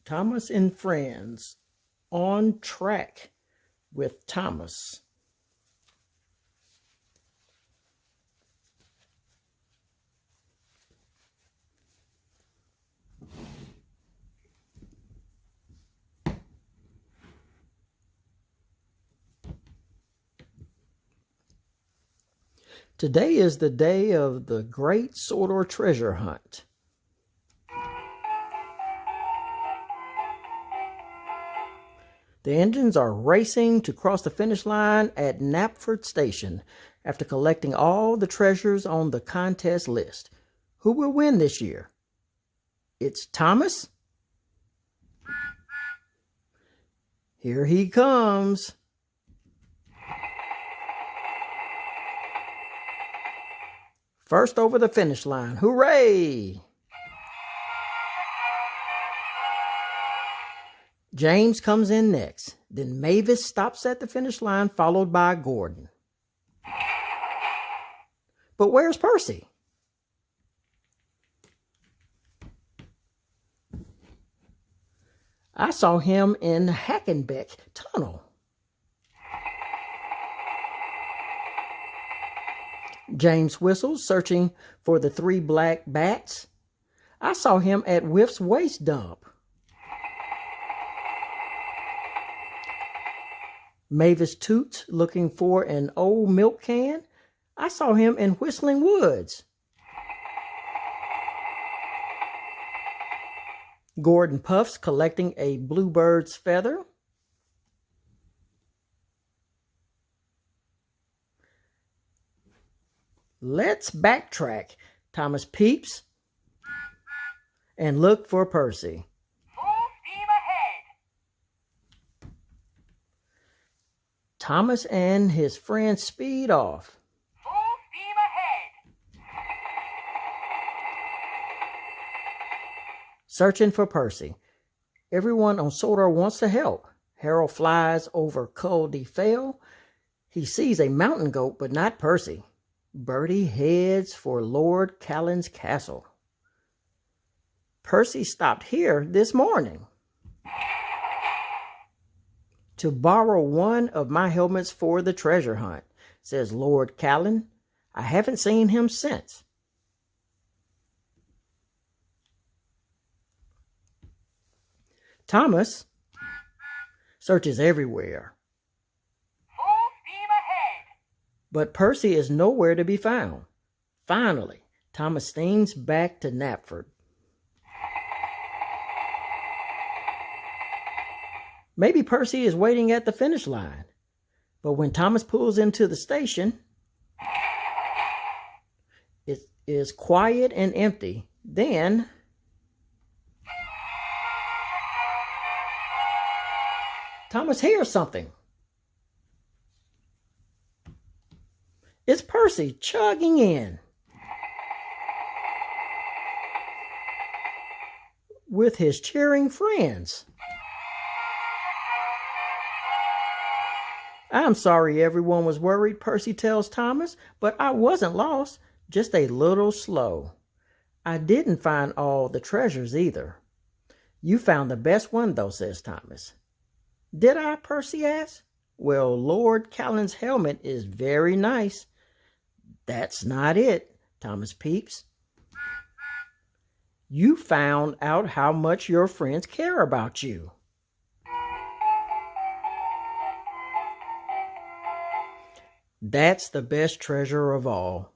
Thomas and Friends, On Track with Thomas. Today is the day of the Great Sodor Treasure Hunt. The engines are racing to cross the finish line at Knapford Station after collecting all the treasures on the contest list. Who will win this year? It's Thomas. Here he comes. First over the finish line. Hooray! James comes in next. Then Mavis stops at the finish line, followed by Gordon. But where's Percy? I saw him in Hackenbeck Tunnel. James whistles, searching for the 3 black bats. I saw him at Whiff's waste dump. Mavis toots, looking for an old milk can. I saw him in Whistling Woods. Gordon puffs, collecting a bluebird's feather. Let's backtrack. Thomas peeps and look for Percy. Full steam ahead. Thomas and his friends speed off. Full steam ahead. Searching for Percy. Everyone on Sodor wants to help. Harold flies over Col de Fell. He sees a mountain goat, but not Percy. Bertie heads for Lord Callan's castle. Percy stopped here this morning to borrow one of my helmets for the treasure hunt, says Lord Callan. I haven't seen him since. Thomas searches everywhere, but Percy is nowhere to be found. Finally, Thomas steams back to Knapford. Maybe Percy is waiting at the finish line. But when Thomas pulls into the station, it is quiet and empty. Then Thomas hears something. It's Percy chugging in with his cheering friends. I'm sorry everyone was worried, Percy tells Thomas, but I wasn't lost, just a little slow. I didn't find all the treasures either. You found the best one though, says Thomas. Did I? Percy asks. Well, Lord Callan's helmet is very nice. That's not it, Thomas peeps. You found out how much your friends care about you. That's the best treasure of all.